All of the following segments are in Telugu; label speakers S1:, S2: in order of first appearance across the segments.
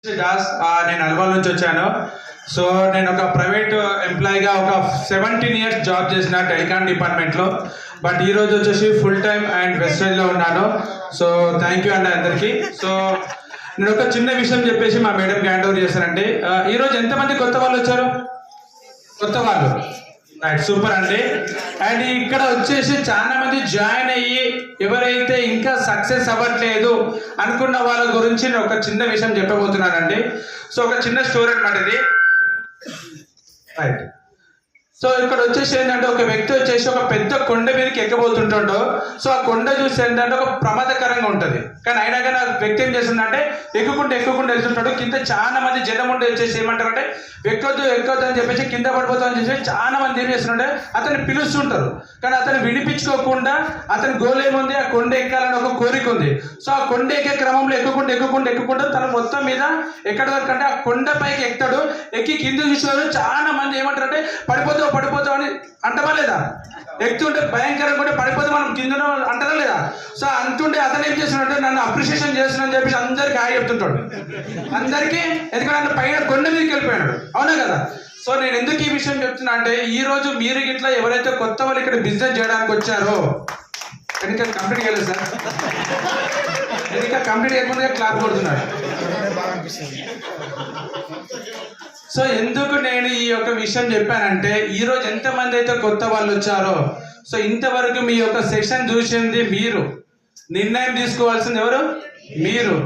S1: దాస్ నేను అల్వాల్ నుంచి వచ్చాను. సో నేను ఒక ప్రైవేట్ ఎంప్లాయీగా ఒక 17 years జాబ్ చేసిన టెలికాం డిపార్ట్మెంట్లో. బట్ ఈరోజు వచ్చేసి ఫుల్ టైమ్ అండ్ వెస్టేజ్లో ఉన్నాను. సో థ్యాంక్ యూ అండి అందరికీ. సో నేను ఒక చిన్న విషయం చెప్పేసి మా మేడంకి హ్యాండ్ ఓవర్ చేశానండి. ఈరోజు ఎంతమంది కొత్త వాళ్ళు వచ్చారు? కొత్త వాళ్ళు రైట్, సూపర్ అండి. అండ్ ఇక్కడ వచ్చేసి చాలా మంది జాయిన్ అయ్యి ఎవరైతే ఇంకా సక్సెస్ అవ్వట్లేదు అనుకున్న వాళ్ళ గురించి నేను ఒక చిన్న విషయం చెప్పబోతున్నానండి. సో ఒక చిన్న స్టోరీ అనమాట ఇది. రైట్, సో ఇక్కడ వచ్చేసి ఏంటంటే ఒక వ్యక్తి వచ్చేసి ఒక పెద్ద కొండ మీదకి ఎక్కబోతుంటాడు. సో ఆ కొండ చూసి ఏంటంటే ఒక ప్రమాదకరంగా ఉంటుంది. కానీ అయినా కానీ ఆ వ్యక్తి ఏం చేస్తుందంటే ఎక్కుకుంటూ వెళ్తుంటాడు. కింద చాలా మంది జనం ఉండి వచ్చేసి ఏమంటారంటే ఎక్కొద్దు అని చెప్పేసి కింద పడిపోతాం అని చెప్పేసి చాలా మంది ఏం చేస్తుంటే అతన్ని పిలుస్తుంటారు. కానీ అతను వినిపించుకోకుండా అతని గోల్ ఏముంది, ఆ కొండ ఎక్కాలని ఒక కోరిక ఉంది. సో ఆ కొండ ఎక్కే క్రమంలో ఎక్కుకుంటూ తన మొత్తం మీద ఎక్కడి వరకు అంటే ఆ కొండ పైకి ఎక్కుతాడు. ఎక్కి కింద చూసేవారు చాలా మంది ఏమంటారంటే పడిపోతావు అని అంటవా లేదా? ఎక్కుతుంటే భయంకరంగా ఉంటే పడిపోతే మనం కింద అంటారా లేదా? సో అంటుంటే అతను ఏం చేస్తున్నాడు, నన్ను అప్రిషియేషన్ చేస్తున్నా అని చెప్పేసి అందరికి హాయ్ చెప్తుంటాడు అందరికీ. ఎందుకంటే ఆయన పైన కొండ మీదకి వెళ్ళిపోయాడు, అవునా కదా? సో నేను ఎందుకు ఈ విషయం చెప్తున్నా అంటే ఈ రోజు మీరు ఇట్లా ఎవరైతే కొత్త వాళ్ళు ఇక్కడ బిజినెస్ చేయడానికి వచ్చారో, ఇంకా కంప్లీట్ చేయలేదు సార్, ఇంకా కంప్లీట్ చేయకుండా క్లాప్ కొడుతున్నాడు. సో ఎందుకు నేను ఈ యొక్క విషయం చెప్పానంటే ఈరోజు ఎంతమంది అయితే కొత్త వాళ్ళు వచ్చారో, సో ఇంతవరకు మీ యొక్క సెషన్ చూసింది మీరు, నిర్ణయం తీసుకోవాల్సింది ఎవరు? మీరు.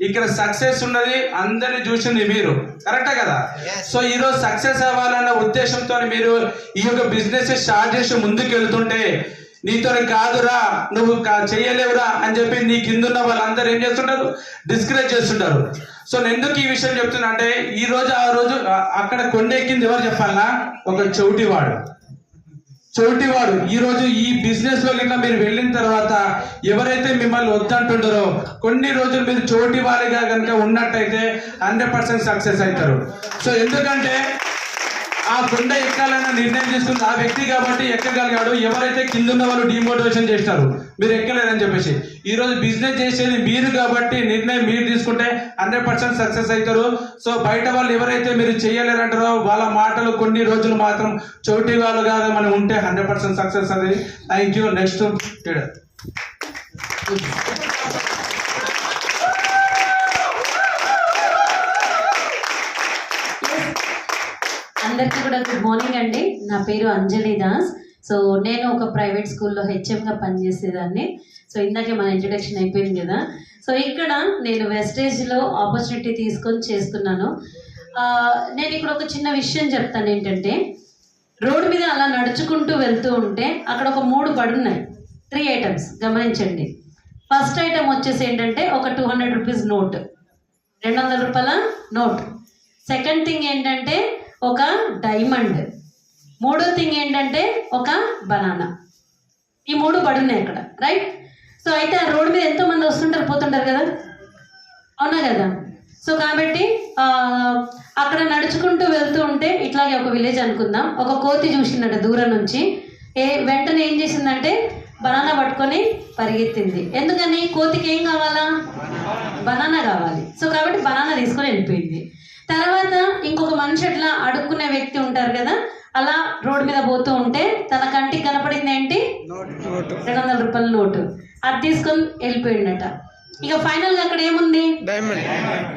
S1: ఇక్కడ సక్సెస్ ఉన్నది అందరిని చూసింది మీరు, కరెక్టే కదా? సో ఈరోజు సక్సెస్ అవ్వాలన్న ఉద్దేశంతో మీరు ఈ యొక్క బిజినెస్ స్టార్ట్ చేసి ముందుకు వెళ్తుంటే నీతో కాదురా, నువ్వు చెయ్యలేవురా అని చెప్పి నీ కిందున్న వాళ్ళందరూ ఏం చేస్తుంటారు, డిస్కరేజ్ చేస్తుంటారు. సో నేను ఎందుకు ఈ విషయం చెప్తున్నా అంటే ఈ రోజు ఆ రోజు అక్కడ కొండెక్కింది ఎవరు చెప్పాలనా? ఒక చౌటివాడు. ఈ రోజు ఈ బిజినెస్ లో కింద మీరు వెళ్ళిన తర్వాత ఎవరైతే మిమ్మల్ని వద్దంటుంటారో కొన్ని రోజులు మీరు చోటివారిగా కనుక ఉన్నట్టయితే 100% సక్సెస్ అవుతారు. సో ఎందుకంటే ఆ కొండ ఎక్కాలన్న నిర్ణయం తీసుకుంది ఆ వ్యక్తి కాబట్టి ఎక్కగలిగాడు. ఎవరైతే కింద ఉన్న వాళ్ళు డిమోటివేషన్ చేస్తారు మీరు ఎక్కలేరని చెప్పేసి, ఈ రోజు బిజినెస్ చేసేది మీరు కాబట్టి నిర్ణయం మీరు తీసుకుంటే 100% సక్సెస్ అవుతారు. సో బయట వాళ్ళు ఎవరైతే మీరు చేయలేరంటారో వాళ్ళ మాటలు కొన్ని రోజులు మాత్రం చోటి వాళ్ళుగా మనం ఉంటే 100% సక్సెస్ అనేది. Thank you. నెక్స్ట్
S2: అందరికీ కూడా గుడ్ మార్నింగ్ అండి. నా పేరు అంజలి దాస్. సో నేను ఒక ప్రైవేట్ స్కూల్లో హెచ్ఎంగా పనిచేసేదాన్ని. సో ఇందాకే మన ఇంట్రడక్షన్ అయిపోయింది కదా. సో ఇక్కడ నేను వెస్టేజ్లో ఆపర్చునిటీ తీసుకొని చేస్తున్నాను. నేను ఇక్కడ ఒక చిన్న విషయం చెప్తాను. ఏంటంటే రోడ్డు మీద అలా నడుచుకుంటూ వెళ్తూ ఉంటే అక్కడ ఒక 3 బళ్ళు ఉన్నాయి, 3 ఐటమ్స్ గమనించండి. ఫస్ట్ ఐటమ్ వచ్చేసి ఏంటంటే ఒక 200 రూపీస్ నోట్, 200 రూపాయల నోట్. సెకండ్ థింగ్ ఏంటంటే ఒక డైమండ్. మూడో థింగ్ ఏంటంటే ఒక బనానా. ఈ 3 బడున్నాయి అక్కడ, రైట్? సో అయితే ఆ రోడ్డు మీద ఎంతోమంది వస్తుంటారు పోతుంటారు కదా, అవునా కదా? సో కాబట్టి అక్కడ నడుచుకుంటూ వెళ్తూ ఉంటే ఇట్లాగే ఒక విలేజ్ అనుకుందాం, ఒక కోతి చూసిందట దూరం నుంచి. వెంటనే ఏం చేసిందంటే బనానా పట్టుకొని పరిగెత్తింది. ఎందుకని? కోతికి ఏం కావాలా? బనానా కావాలి. సో కాబట్టి బనానా తీసుకొని వెళ్ళిపోయింది. తర్వాత ఇంకొక మనిషి అట్లా అడుక్కునే వ్యక్తి ఉంటారు కదా, అలా రోడ్డు మీద పోతూ ఉంటే తన కంటికి కనపడింది ఏంటి? 200 రూపాయల నోటు. అది తీసుకొని వెళ్ళిపోయిందట. ఇక ఫైనల్గా అక్కడ ఏముంది?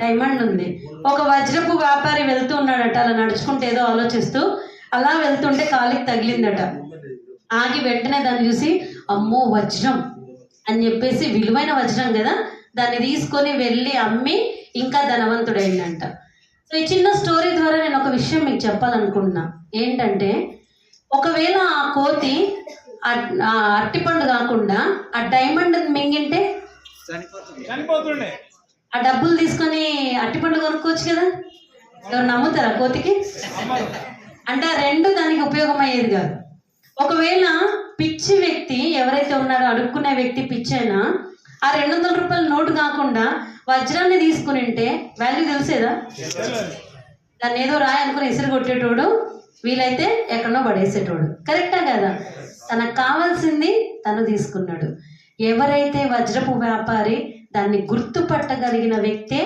S2: డైమండ్ ఉంది. ఒక వజ్రపు వ్యాపారి వెళ్తూ ఉన్నాడట, అలా నడుచుకుంటే ఏదో ఆలోచిస్తూ అలా వెళ్తుంటే కాలికి తగిలిందట. ఆగి వెంటనే దాన్ని చూసి అమ్మో వజ్రం అని చెప్పేసి, విలువైన వజ్రం కదా, దాన్ని తీసుకొని వెళ్ళి అమ్మి ఇంకా ధనవంతుడైందంట. సో ఈ చిన్న స్టోరీ ద్వారా నేను ఒక విషయం మీకు చెప్పాలనుకుంటున్నా. ఏంటంటే ఒకవేళ ఆ కోతి ఆ అరటిపండు కాకుండా ఆ డైమండ్ మింగింటే
S3: చనిపోతుండే,
S2: ఆ డబ్బులు తీసుకొని అరటిపండు కొనుక్కోవచ్చు కదా. ఎవరు నమ్ముతారా కోతికి? అంటే ఆ 2 దానికి ఉపయోగం అయ్యేది కాదు. ఒకవేళ పిచ్చి వ్యక్తి ఎవరైతే ఉన్నాడో, అడుక్కునే వ్యక్తి పిచ్చైనా, ఆ 200 రూపాయల నోటు కాకుండా వజ్రాన్ని తీసుకుని ఉంటే వాల్యూ తెలిసేదా? దాన్ని ఏదో రాయి అనుకుని ఇసురు కొట్టేటోడు, వీలైతే ఎక్కడో పడేసేటోడు. కరెక్టా కదా? తనకు కావాల్సింది తను తీసుకున్నాడు. ఎవరైతే వజ్రపు వ్యాపారి దాన్ని గుర్తుపట్టగలిగిన వ్యక్తే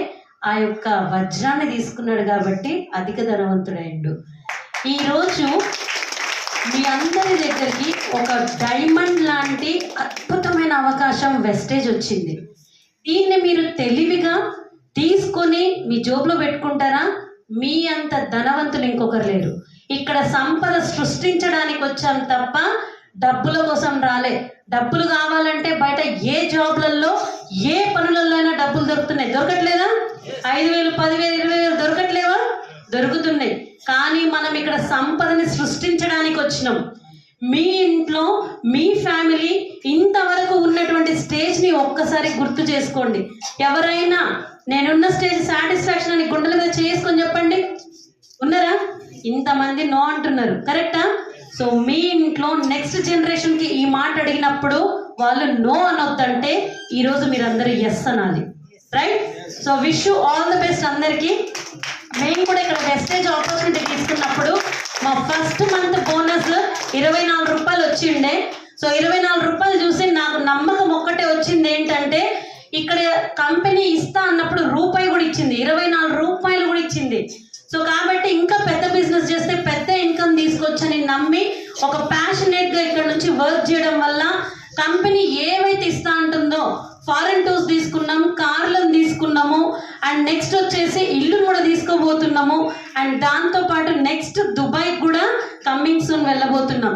S2: ఆ యొక్క వజ్రాన్ని తీసుకున్నాడు కాబట్టి అధిక ధనవంతుడైండు. ఈరోజు మీ అందరి దగ్గరికి ఒక డైమండ్ లాంటి అద్భుతమైన అవకాశం వెస్టేజ్ వచ్చింది. దీన్ని మీరు తెలివిగా తీసుకొని మీ జోబులో పెట్టుకుంటారా? మీ అంత ధనవంతులు ఇంకొకరు లేరు. ఇక్కడ సంపద సృష్టించడానికి వచ్చాం తప్ప డబ్బుల కోసం రాలే. డబ్బులు కావాలంటే బయట ఏ జాబ్లలో ఏ పనులలో అయినా డబ్బులు దొరుకుతున్నాయి. దొరకట్లేదా? 5,000, 10,000, 20,000 దొరకట్లేవా? దొరుకుతున్నాయి. కానీ మనం ఇక్కడ సంపదని సృష్టించడానికి వచ్చినాం. మీ ఇంట్లో మీ ఫ్యామిలీ ఇంతవరకు ఉన్నటువంటి స్టేజ్ని ఒక్కసారి గుర్తు చేసుకోండి. ఎవరైనా నేనున్న స్టేజ్ సాటిస్ఫాక్షన్ అని గుండెల మీద చేసుకొని చెప్పండి. ఉన్నారా? ఇంతమంది నో అంటున్నారు. కరెక్టా? సో మీ ఇంట్లో నెక్స్ట్ జనరేషన్కి ఈ మాట అడిగినప్పుడు వాళ్ళు నో అనొద్దంటే ఈరోజు మీరందరూ ఎస్ అనాలి. Right? So wish you all the best అందరికీ. మేము కూడా ఇక్కడ వెస్టేజ్ ఆపర్చునిటీ తీసుకున్నప్పుడు మా ఫస్ట్ మంత్ బోనస్ 24 రూపాయలు వచ్చిండే. సో 24 రూపాయలు చూసి నాకు నమ్మకం ఒక్కటే వచ్చింది, ఏంటంటే ఇక్కడ కంపెనీ ఇస్తా అన్నప్పుడు రూపాయి కూడా ఇచ్చింది, 24 రూపాయలు కూడా ఇచ్చింది. సో కాబట్టి ఇంకా పెద్ద బిజినెస్ చేస్తే పెద్ద ఇన్కమ్ తీసుకొచ్చని నమ్మి ఒక ప్యాషనేట్గా ఇక్కడ నుంచి వర్క్ చేయడం వల్ల కంపెనీ ఏవైతే ఇస్తా అంటుందో ఫారెన్ టూర్స్ తీసుకున్నాం, కార్లను తీసుకున్నాము, అండ్ నెక్స్ట్ వచ్చేసి ఇల్లును కూడా తీసుకోబోతున్నాము, అండ్ దాంతోపాటు నెక్స్ట్ దుబాయ్ కూడా కమింగ్ సూన్ వెళ్ళబోతున్నాం.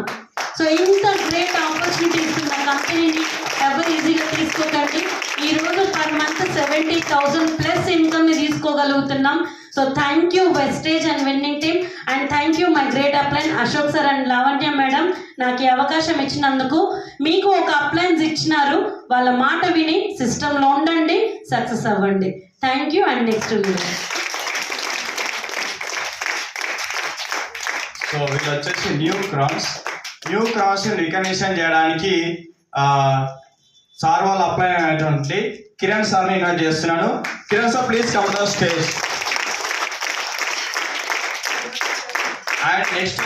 S2: సో ఇంత గ్రేట్ ఆపర్చునిటీ ఇస్తున్న కంపెనీని ఎవరు ఈజీగా తీసుకోకండి. ఈరోజు పర్ మంత్ 70,000 ప్లస్ ఇన్కమ్ని తీసుకోగలుగుతున్నాం. సో థ్యాంక్ యూ వెస్టేజ్ and winning team, and thank you my great upline Ashok sir and Lavanya madam నాకు ఈ అవకాశం ఇచ్చినందుకు. మీకు ఒక అప్లైన్స్ ఇచ్చినారు, వాళ్ళ మాట విని సిస్టంలో ఉండండి, సక్సెస్ అవ్వండి. Thank you. And next video.
S4: So వీళ్ళు వచ్చేసి న్యూ క్రాస్ రికగ్నిషన్ చేయడానికి సార్ వాళ్ళు అప్లై అయినటువంటి కిరణ్ సార్ని ఇన్వైట్ చేస్తున్నాను. Kiran sir please come the stage. And next